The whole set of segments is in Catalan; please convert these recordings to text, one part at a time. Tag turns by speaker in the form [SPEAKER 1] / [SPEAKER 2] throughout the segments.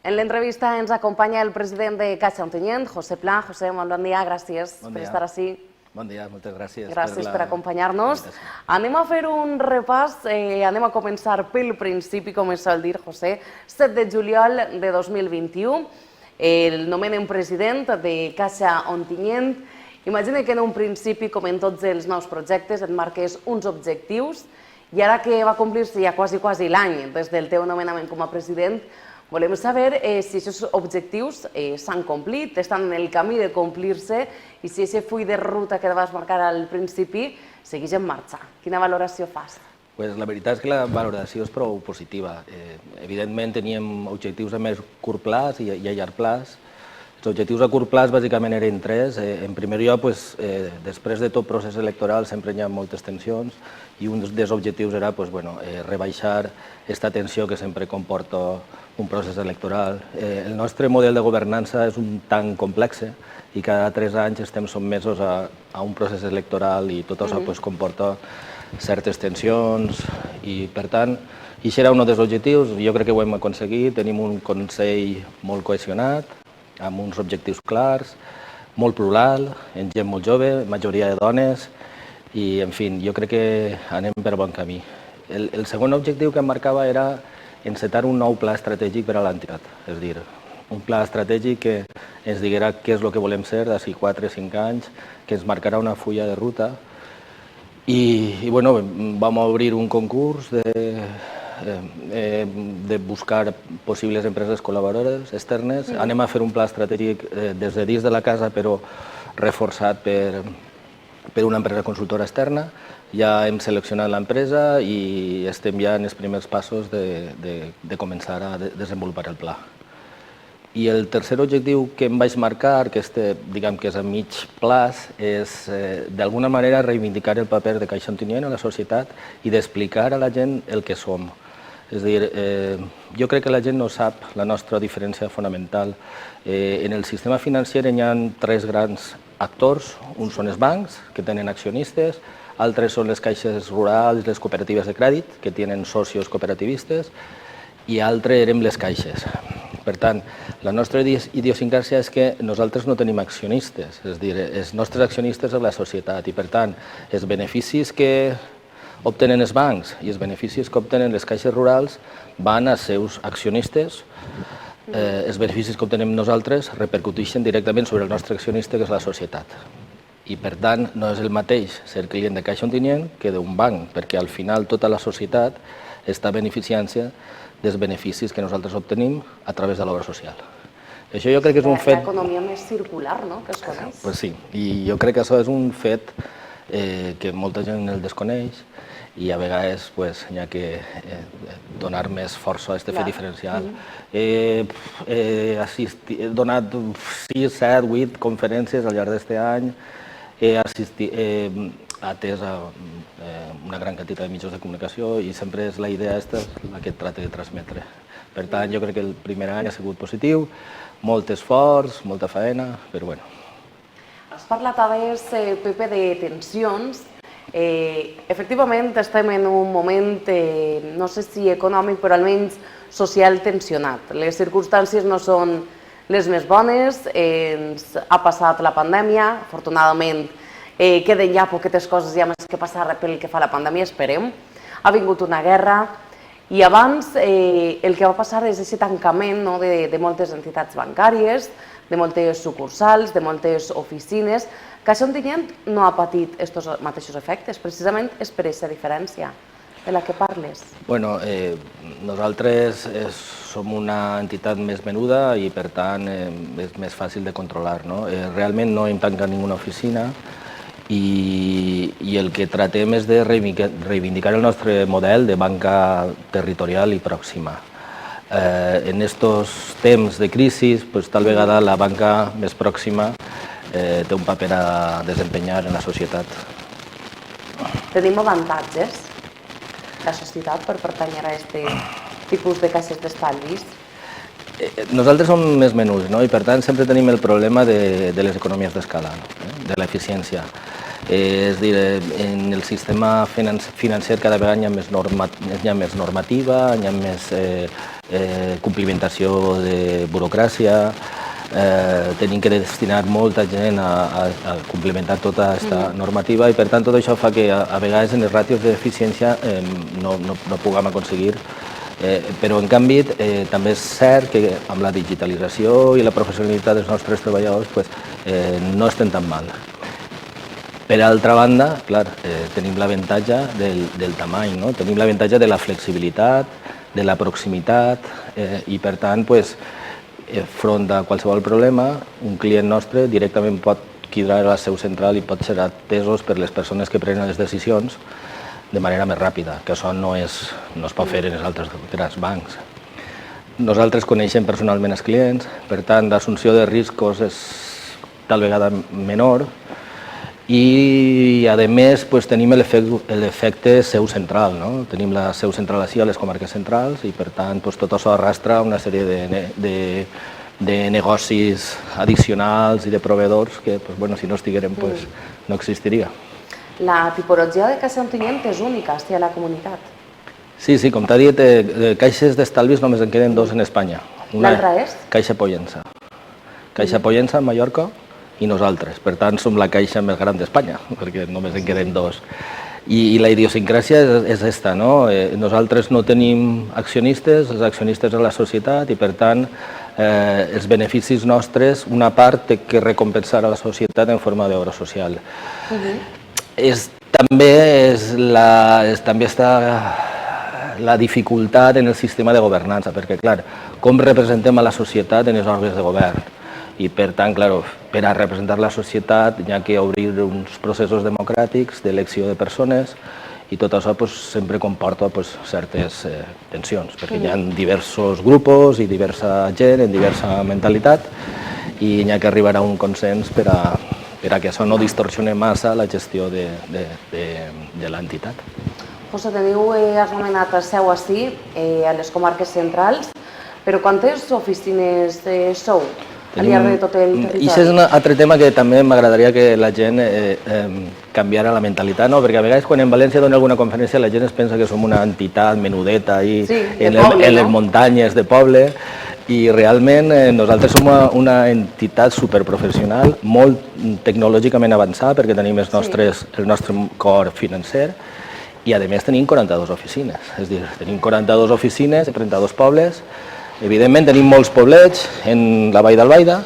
[SPEAKER 1] En l'entrevista ens acompanya el president de Caixa Ontinyent, José Pla. José, bon dia, gràcies per estar així.
[SPEAKER 2] Bon dia, moltes gràcies.
[SPEAKER 1] Gràcies per acompanyar-nos. Anem a fer un repàs, anem a començar pel principi, com es sol dir, José. 7 de juliol de 2021, el nomenen president de Caixa Ontinyent. Imagina que en un principi, com en tots els nous projectes, et marques uns objectius i ara que va complir-se ja quasi l'any des del teu nomenament com a president, volem saber si aquests objectius s'han complit, estan en el camí de complir-se i si aquest full de ruta que vas marcar al principi segueix en marxa. Quina valoració fas?
[SPEAKER 2] La veritat és que la valoració és prou positiva. Evidentment teníem objectius a més curt plaç i a llarg plaç. Els objectius a curt plaç bàsicament eren tres. En primer lloc, després de tot procés electoral sempre hi ha moltes tensions i un dels objectius era rebaixar aquesta tensió que sempre comporta un procés electoral. El nostre model de governança és un tant complex i cada 3 anys estem sotmesos a un procés electoral i tot això comporta certes tensions i, per tant, això era un dels objectius. Jo crec que ho hem aconseguit. Tenim un Consell molt cohesionat, amb uns objectius clars, molt plural, amb gent molt jove, majoria de dones, i, en fi, jo crec que anem per bon camí. El segon objectiu que em marcava era encetar un nou pla estratègic per a l'entitat, és a dir, un pla estratègic que ens diguera què és el que volem ser d'ací 4 o 5 anys, que ens marcarà una fulla de ruta, i vam obrir un concurs de buscar possibles empreses col·laboradores externes. Anem a fer un pla estratègic des de dins de la casa, però reforçat per una empresa consultora externa. Ja hem seleccionat l'empresa i estem ja en els primers passos de començar a desenvolupar el pla. I el tercer objectiu que em vaig marcar, que diguem que és a mig plaç, és d'alguna manera reivindicar el paper de Caixa Ontinyent a la societat i d'explicar a la gent el que som. És a dir, jo crec que la gent no sap la nostra diferència fonamental. En el sistema financer hi ha 3 grans actors. Uns són els bancs, que tenen accionistes, altres són les caixes rurals, les cooperatives de crèdit, que tenen socios cooperativistes, i altres érem les caixes. Per tant, la nostra idiosincràsia és que nosaltres no tenim accionistes, és a dir, els nostres accionistes és la societat, i per tant, els beneficis que obtenen els bancs i els beneficis que obtenen les caixes rurals van als seus accionistes. Els beneficis que obtenem nosaltres repercuteixen directament sobre el nostre accionista, que és la societat. I, per tant, no és el mateix ser client de Caixa Ontinyent que d'un banc, perquè al final tota la societat està beneficiant-se dels beneficis que nosaltres obtenim a través de l'obra social. Això jo crec que és un fet...
[SPEAKER 1] L'economia més circular, no?, que es coneix.
[SPEAKER 2] Sí, i jo crec que això és un fet que molta gent el desconeix i a vegades hi ha que donar més força a aquest fet diferencial. He donat 6, 7, 8 conferències al llarg d'aquest any, he atès una gran quantitat de mitjans de comunicació i sempre és la idea la que tracta de transmetre. Per tant, jo crec que el primer any ha sigut positiu, molt esforç, molta feina, però bueno.
[SPEAKER 1] Has parlat abans, Pepe, de tensions. Efectivament, estem en un moment, no sé si econòmic, però almenys social tensionat. Les circumstàncies no són les més bones, ens ha passat la pandèmia, afortunadament queden ja poquetes coses ja més que passar pel que fa a la pandèmia, esperem. Ha vingut una guerra i abans el que va passar és aquest tancament de moltes entitats bancàries, de moltes sucursals, de moltes oficines. Caixa Ontinyent no ha patit aquests mateixos efectes, precisament és per aquesta diferència de la que parles.
[SPEAKER 2] Nosaltres som una entitat més menuda i, per tant, és més fàcil de controlar. Realment no hem tancat ninguna oficina i el que tratem és de reivindicar el nostre model de banca territorial i pròxima. En aquests temps de crisi, tal vegada la banca més pròxima té un paper a desempenyar en la societat.
[SPEAKER 1] Tenim avantatges, la societat, per pertànyer a aquest tipus de caixes d'estalvis?
[SPEAKER 2] Nosaltres som més menuts i, per tant, sempre tenim el problema de les economies d'escala, de l'eficiència. És a dir, en el sistema financer cada vegada hi ha més normativa, hi ha més complimentació de burocràcia, tenim que destinar molta gent a complementar tota aquesta normativa i per tant tot això fa que a vegades en les ràtios d'eficiència no puguem aconseguir, però en canvi també és cert que amb la digitalització i la professionalitat dels nostres treballadors no estem tan mal. Per altra banda, clar, tenim l'avantatge del tamany, tenim l'avantatge de la flexibilitat, de la proximitat i per tant, front a qualsevol problema, un client nostre directament pot cridar a la seu central i pot ser atesos per les persones que prenen les decisions de manera més ràpida, que això no es pot fer en els altres grans bancs. Nosaltres coneixem personalment els clients, per tant, l'assumpció de riscos és tal vegada menor i, a més, tenim l'efecte seu central. Tenim la seu central així a les comarques centrals i, per tant, tot això arrastra una sèrie de negocis addicionals i de proveïdors que, si no estigueren, no existiria.
[SPEAKER 1] La tipologia de Caixa Ontinyent és única a la comunitat.
[SPEAKER 2] Sí, com t'ha dit, caixes d'estalvis només en queden dos en Espanya.
[SPEAKER 1] L'altra és?
[SPEAKER 2] Caixa Pollença. Caixa Pollença a Mallorca i nosaltres. Per tant, som la caixa més gran d'Espanya, perquè només en queden dos. I la idiosincràsia és aquesta, no? Nosaltres no tenim accionistes, els accionistes de la societat i, per tant, els beneficis nostres, una part té que recompensar a la societat en forma d'obra social. També està la dificultat en el sistema de governança, perquè, clar, com representem a la societat en els òrgans de govern? I, per tant, per a representar la societat hi ha que obrir uns processos democràtics d'elecció de persones i tot això sempre comporta certes tensions, perquè hi ha diversos grups i diversa gent en diversa mentalitat i hi ha que arribar a un consens per a que això no distorsioni massa la gestió de l'entitat.
[SPEAKER 1] José, teniu esmenat seu així, a les comarques centrals, però quantes oficines sou al llarg de tot el territori?
[SPEAKER 2] I això és un altre tema que també m'agradaria que la gent canviara la mentalitat, perquè a vegades quan en València dona alguna conferència la gent es pensa que som una entitat menudeta en les muntanyes de poble i realment nosaltres som una entitat superprofessional, molt tecnològicament avançada perquè tenim el nostre cor financer i a més tenim 42 oficines, és a dir, tenim 42 oficines en 32 pobles. Evidentment tenim molts poblets en la Vall d'Albaida,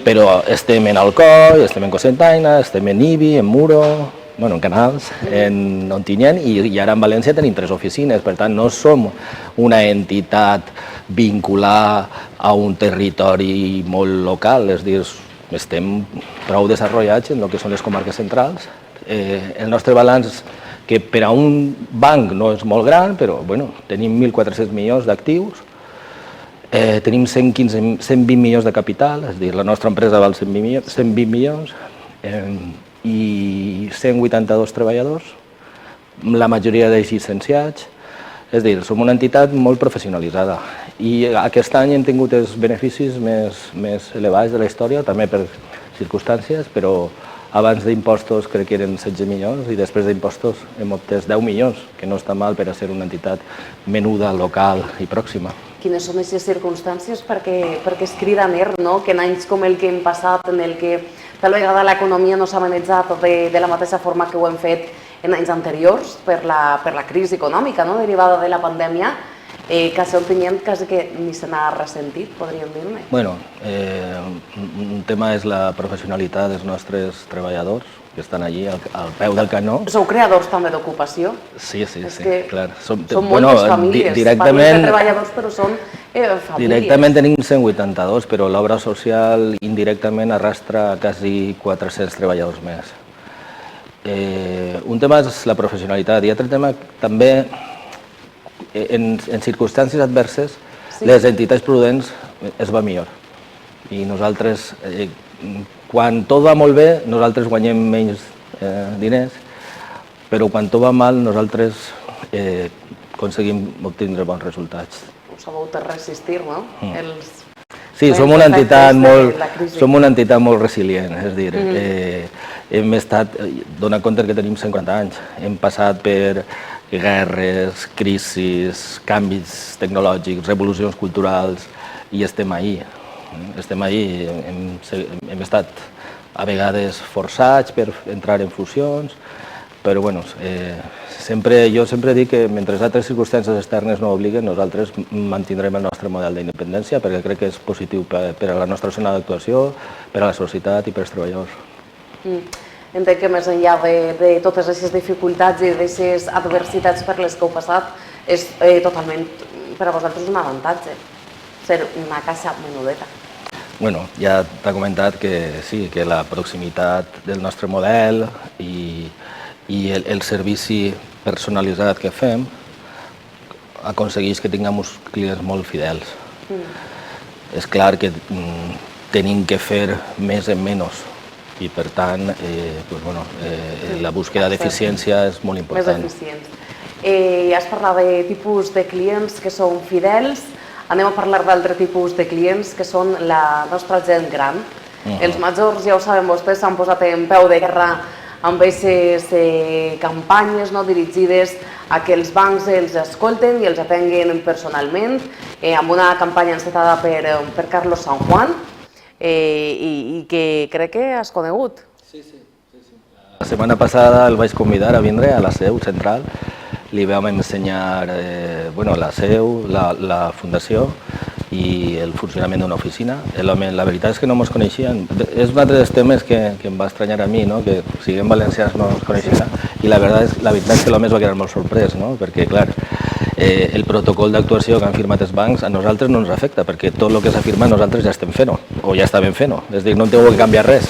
[SPEAKER 2] però estem en Alcoi, estem en Cocentaina, estem en Ibi, en Muro, en Canals, en Ontinyent i ara en València tenim 3 oficines, per tant no som una entitat vinculada a un territori molt local, és a dir, estem prou desenvolupats en el que són les comarques centrals. El nostre balanç, que per a un banc no és molt gran, però tenim 1.400 milions d'actius, tenim 120 milions de capital, és a dir, la nostra empresa val 120 milions i 182 treballadors, la majoria d'ells llicenciats, és a dir, som una entitat molt professionalitzada i aquest any hem tingut els beneficis més elevats de la història, també per circumstàncies, però abans d'impostos crec que eren 16 milions i després d'impostos hem obtès 10 milions, que no està mal per a ser una entitat menuda, local i pròxima.
[SPEAKER 1] Quines són aquestes circumstàncies perquè es crida més, que en anys com el que hem passat, en el que tal vegada l'economia no s'ha manejat de la mateixa forma que ho hem fet en anys anteriors per la crisi econòmica derivada de la pandèmia, Caixa Ontinyent quasi que ni se n'ha ressentit, podríem dir-ne.
[SPEAKER 2] Un tema és la professionalitat dels nostres treballadors, que estan allí al peu del canó.
[SPEAKER 1] Sou creadors també d'ocupació?
[SPEAKER 2] Sí, clar.
[SPEAKER 1] Són moltes famílies, parlem de treballadors, però són famílies.
[SPEAKER 2] Directament tenim 182, però l'obra social indirectament arrastra quasi 400 treballadors més. Un tema és la professionalitat i altre tema també, en circumstàncies adverses, les entitats prudents es va millor. I nosaltres, quan tot va molt bé, nosaltres guanyem menys diners, però quan tot va mal, nosaltres aconseguim obtenir bons resultats.
[SPEAKER 1] Us sabeu resistir, no?
[SPEAKER 2] Sí, som una entitat molt resilient, és a dir, hem estat, dona compte que tenim 50 anys, hem passat per guerres, crisis, canvis tecnològics, revolucions culturals i estem ahí. Hem estat a vegades forçats per entrar en fusions, però bueno, jo sempre dic que mentre altres circumstàncies externes no obliguen, nosaltres mantindrem el nostre model d'independència perquè crec que és positiu per a la nostra zona d'actuació, per a la societat i per als treballadors.
[SPEAKER 1] Entenc que més enllà de totes aquestes dificultats i d'aquestes adversitats per les que heu passat, és totalment per a vosaltres un avantatge ser una casa menudeta.
[SPEAKER 2] Bueno, ja t'ha comentat que sí, que la proximitat del nostre model i el servici personalitzat que fem aconsegueix que tinguem uns clients molt fidels. És clar que tenim que fer més en menys i per tant la búsqueda d'eficiència és molt important.
[SPEAKER 1] Més eficients. Has parlat de tipus de clients que són fidels, anem a parlar d'altre tipus de clients que són la nostra gent gran. Els majors, ja ho saben vostès, s'han posat en peu de guerra amb aquestes campanyes dirigides a que els bancs els escolten i els atenguen personalment, amb una campanya encetada per Carlos San Juan i que crec que has conegut.
[SPEAKER 2] Sí. La setmana passada el vaig convidar a vindre a la seu central, li vam ensenyar la seu, la fundació i el funcionament d'una oficina. La veritat és que no ens coneixien. És un altre dels temes que em va estranyar a mi, que siguem valencians no ens coneixien. I la veritat és que l'home es va quedar molt sorprès, perquè, clar, el protocol d'actuació que han firmat els bancs a nosaltres no ens afecta, perquè tot el que s'ha firmat nosaltres ja estem fent-ho, o ja estàvem fent-ho. És a dir, no hem tingut que canviar res.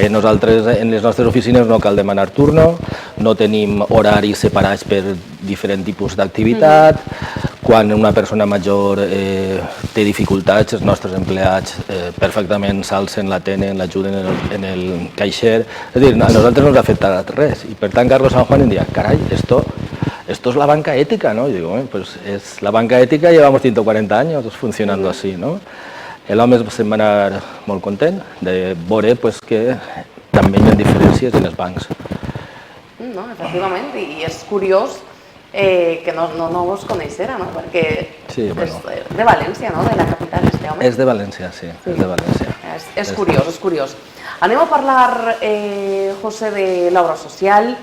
[SPEAKER 2] Nosaltres en les nostres oficines no cal demanar turno, no tenim horaris separats per diferents tipus d'activitat. Quan una persona major té dificultats, els nostres empleats perfectament s'alcen, l'atenen, l'ajuden en el caixer. És a dir, a nosaltres no ens ha afectat res. I per tant, Carlos San Juan em deia, carai, esto es la banca ética, ¿no? Y digo, pues es la banca ética, llevamos 140 años funcionando así, ¿no? L'home se'n va anar molt content de veure que també hi ha diferències en els bancs.
[SPEAKER 1] No, efectivament, i és curiós que no us coneixera, perquè és de València, de la capital, este home.
[SPEAKER 2] És de València, sí, és de València.
[SPEAKER 1] És curiós. Anem a parlar, José, de l'obra social.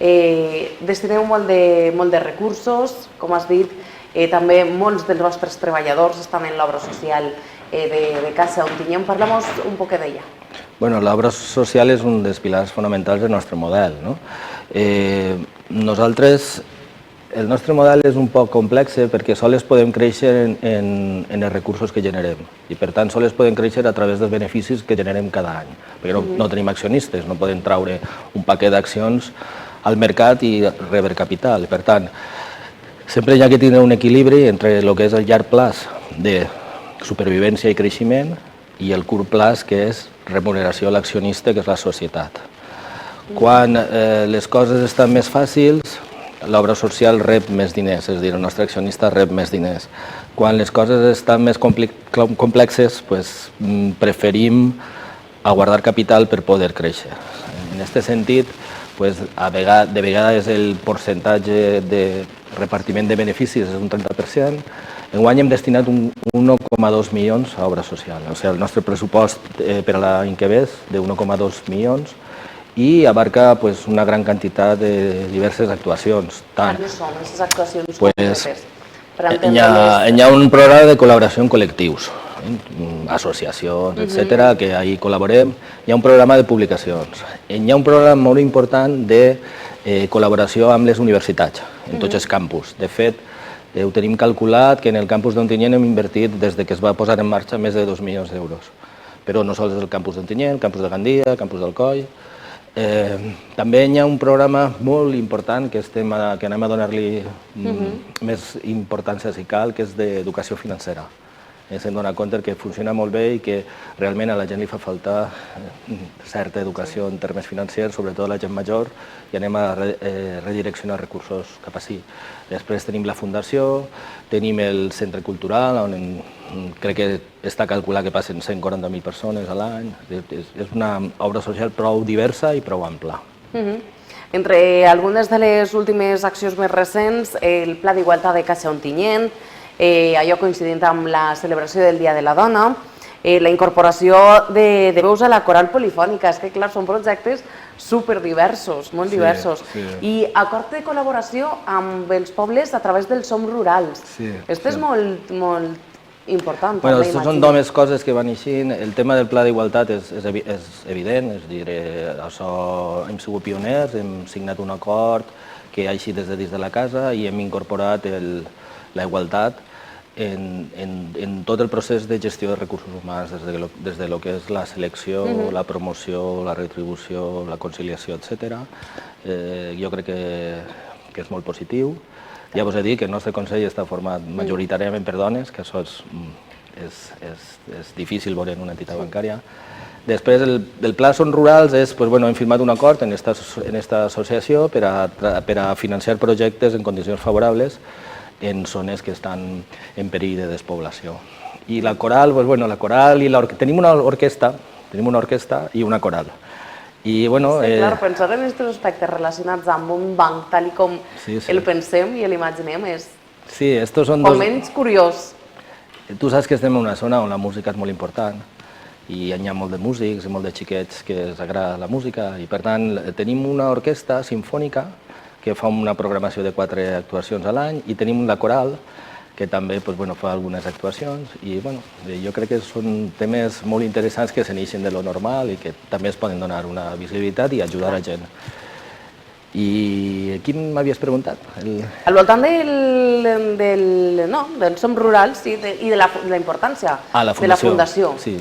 [SPEAKER 1] Destineu molt de recursos, com has dit, també molts dels vostres treballadors estan en l'obra social de Casa Ontinyent. Parlem-nos un poc d'ella.
[SPEAKER 2] L'obra social és un dels pilars fonamentals del nostre model. El nostre model és un poc complex perquè sols podem créixer en els recursos que generem i per tant sols podem créixer a través dels beneficis que generem cada any, perquè no tenim accionistes, no podem traure un paquet d'accions al mercat i rebre capital. Per tant, sempre hi ha que tenir un equilibri entre el que és el llarg plaç de supervivència i creixement i el curt plaç, que és remuneració a l'accionista, que és la societat. Quan les coses estan més fàcils, l'obra social rep més diners, és a dir, el nostre accionista rep més diners. Quan les coses estan més complexes, preferim aguardar capital per poder créixer. En aquest sentit, de vegades el percentatge de repartiment de beneficis és un 30%. Enguany hem destinat 1,2 milions a obra social. O sigui, el nostre pressupost per a l'any que ve és de 1,2 milions i abarca una gran quantitat de diverses actuacions.
[SPEAKER 1] Quines són aquestes actuacions concretes?
[SPEAKER 2] Hi ha un programa de col·laboració en col·lectius, associacions, etc., que ahí col·laborem. Hi ha un programa de publicacions. Hi ha un programa molt important de col·laboració amb les universitats, en tots els campus. De fet, ho tenim calculat que en el campus d'Ontinyent hem invertit des que es va posar en marxa més de 2 milions d'euros. Però no sols el campus d'Ontinyent, el campus de Gandia, el campus d'Alcoi. També hi ha un programa molt important que anem a donar-li més importància si cal, que és d'educació financera. Se'n dona compte que funciona molt bé i que realment a la gent li fa falta certa educació en termes financers, sobretot a la gent major, i anem a redireccionar recursos cap ací. Després tenim la fundació, tenim el centre cultural, on crec que està calculat que passen 140.000 persones a l'any. És una obra social prou diversa i prou ampla.
[SPEAKER 1] Entre algunes de les últimes accions més recents, el Pla d'Igualtat de Caixa Ontinyent, allò coincidint amb la celebració del Dia de la Dona, la incorporació de veus a la coral polifònica. És que, clar, són projectes superdiversos, molt diversos. I acord de col·laboració amb els pobles a través dels Som Rurals. Aquest és molt important.
[SPEAKER 2] Bueno, aquestes són dues coses que van eixint. El tema del Pla d'Igualtat és evident, és a dir, hem sigut pioners, hem signat un acord que ha eixit des de dins de la casa i hem incorporat la igualtat en tot el procés de gestió de recursos humans, des de lo que és la selecció, la promoció, la retribució, la conciliació, etc. Jo crec que és molt positiu. Ja vos he dit que el nostre Consell està format majoritàriament per dones, que això és difícil veure en una entitat bancària. Després, el Pla Som Rurals és, hem firmat un acord en aquesta associació per a financiar projectes en condicions favorables en zones que estan en perill de despoblació. I la coral, tenim una orquestra i una coral. I,
[SPEAKER 1] clar, pensar en aquests aspectes relacionats amb un banc, tal com el pensem i l'imaginem, és com menys curiós.
[SPEAKER 2] Tu saps que estem en una zona on la música és molt important i hi ha molt de músics i molt de xiquets que els agrada la música i, per tant, tenim una orquestra sinfònica que fa una programació de 4 actuacions a l'any i tenim la coral que també fa algunes actuacions i jo crec que són temes molt interessants que s'ineixen de lo normal i que també es poden donar una visibilitat i ajudar a gent. I quin m'havies preguntat?
[SPEAKER 1] Al voltant del Som Rurals i de la importància de la fundació.
[SPEAKER 2] Sí.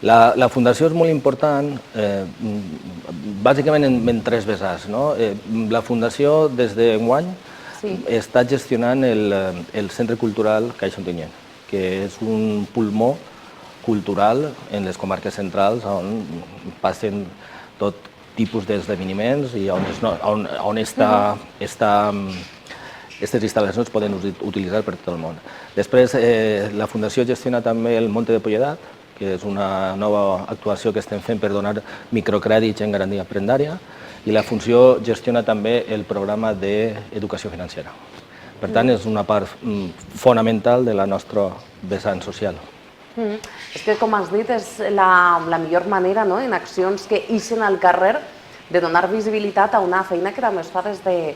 [SPEAKER 2] La fundació és molt important, bàsicament en 3 vessants. La fundació, des d'enguany, està gestionant el Centre Cultural Caixa Ontinyent, que és un pulmó cultural en les comarques centrals on passen tot tipus d'esdeveniments i on aquestes instal·lacions poden utilitzar per tot el món. Després, la fundació gestiona també el Monte de Polledat, que és una nova actuació que estem fent per donar microcrèdits en garantia prendària, i la fundació gestiona també el programa d'educació financera. Per tant, és una part fonamental de la nostra vessant social.
[SPEAKER 1] És que, com has dit, és la millor manera, en accions que ixen al carrer, de donar visibilitat a una feina que també es fa des de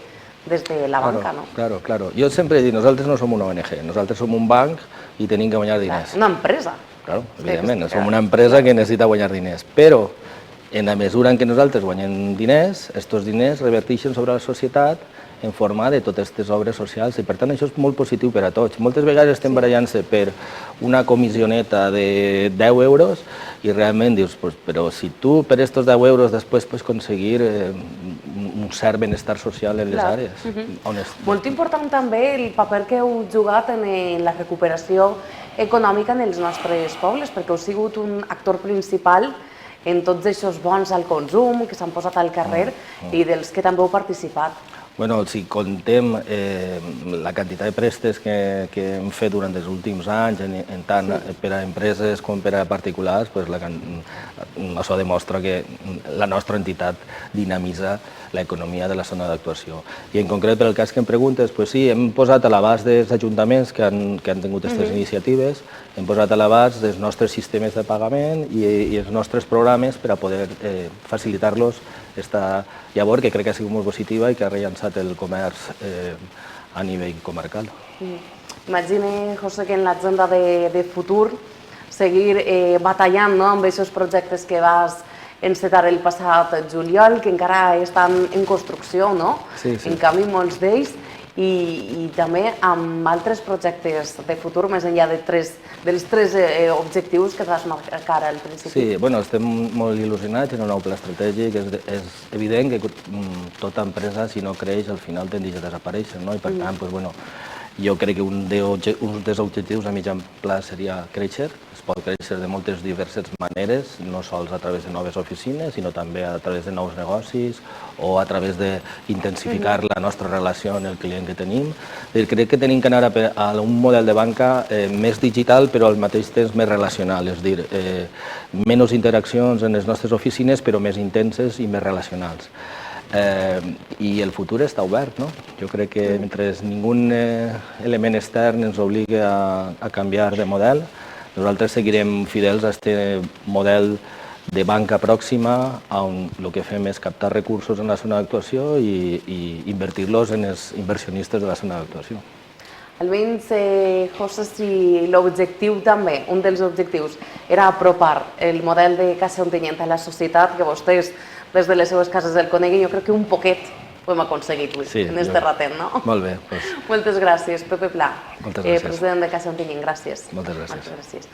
[SPEAKER 1] la banca.
[SPEAKER 2] Claro. Jo sempre he dit, nosaltres no som una ONG, nosaltres som un banc i tenim que guanyar diners.
[SPEAKER 1] Una empresa.
[SPEAKER 2] Claro, evidentment, som una empresa que necessita guanyar diners, però en la mesura en què nosaltres guanyem diners, aquests diners reverteixen sobre la societat en forma de totes aquestes obres socials i per tant això és molt positiu per a tots. Moltes vegades estem barallant-se per una comissioneta de 10 euros i realment dius, però si tu per aquests 10 euros després pots aconseguir un cert benestar social en les àrees.
[SPEAKER 1] Molt important també el paper que heu jugat en la recuperació econòmica en els nostres pobles, perquè heu sigut un actor principal en tots aquests bons al consum que s'han posat al carrer i dels que també heu participat.
[SPEAKER 2] Si contem la quantitat de préstecs que hem fet durant els últims anys, tant per a empreses com per a particulars, això demostra que la nostra entitat dinamitza l'economia de la zona d'actuació. I en concret, per el cas que em preguntes, sí, hem posat a l'abast dels ajuntaments que han tingut aquestes iniciatives, hem posat a l'abast dels nostres sistemes de pagament i els nostres programes per a poder facilitar-los aquesta llavor, que crec que ha sigut molt positiva i que ha rellançat el comerç a nivell comarcal.
[SPEAKER 1] Imagine, José, que en l'agenda de futur seguir batallant amb aquests projectes que vas encetar el passat juliol, que encara estan en construcció, en canvi molts d'ells, i també amb altres projectes de futur, més enllà dels 3 objectius que et vas marcar al principi.
[SPEAKER 2] Sí, estem molt il·lusionats en el nou pla estratègic. És evident que tota empresa, si no creix, al final tendeix a desaparèixer, i per tant, Jo crec que un dels objectius a mitjà pla seria créixer. Es pot créixer de moltes diverses maneres, no sols a través de noves oficines, sinó també a través de nous negocis o a través d'intensificar la nostra relació amb el client que tenim. Crec que tenim que anar a un model de banca més digital però al mateix temps més relacional, és a dir, menys interaccions en les nostres oficines però més intenses i més relacionals. I el futur està obert, no? Jo crec que mentre ningú element extern ens obligui a canviar de model, nosaltres seguirem fidels a aquest model de banca pròxima on el que fem és captar recursos en la zona d'actuació i invertir-los en els inversionistes de la zona d'actuació.
[SPEAKER 1] Almenys, José, si l'objectiu també, un dels objectius, era apropar el model de Caixa Ontinyent a la societat, que vostès des de les seves cases el coneguin, jo crec que un poquet ho hem aconseguit en este ratet, no?
[SPEAKER 2] Molt bé.
[SPEAKER 1] Moltes gràcies, Pepe Pla,
[SPEAKER 2] president
[SPEAKER 1] de Caixa Ontinyent, gràcies.
[SPEAKER 2] Moltes gràcies.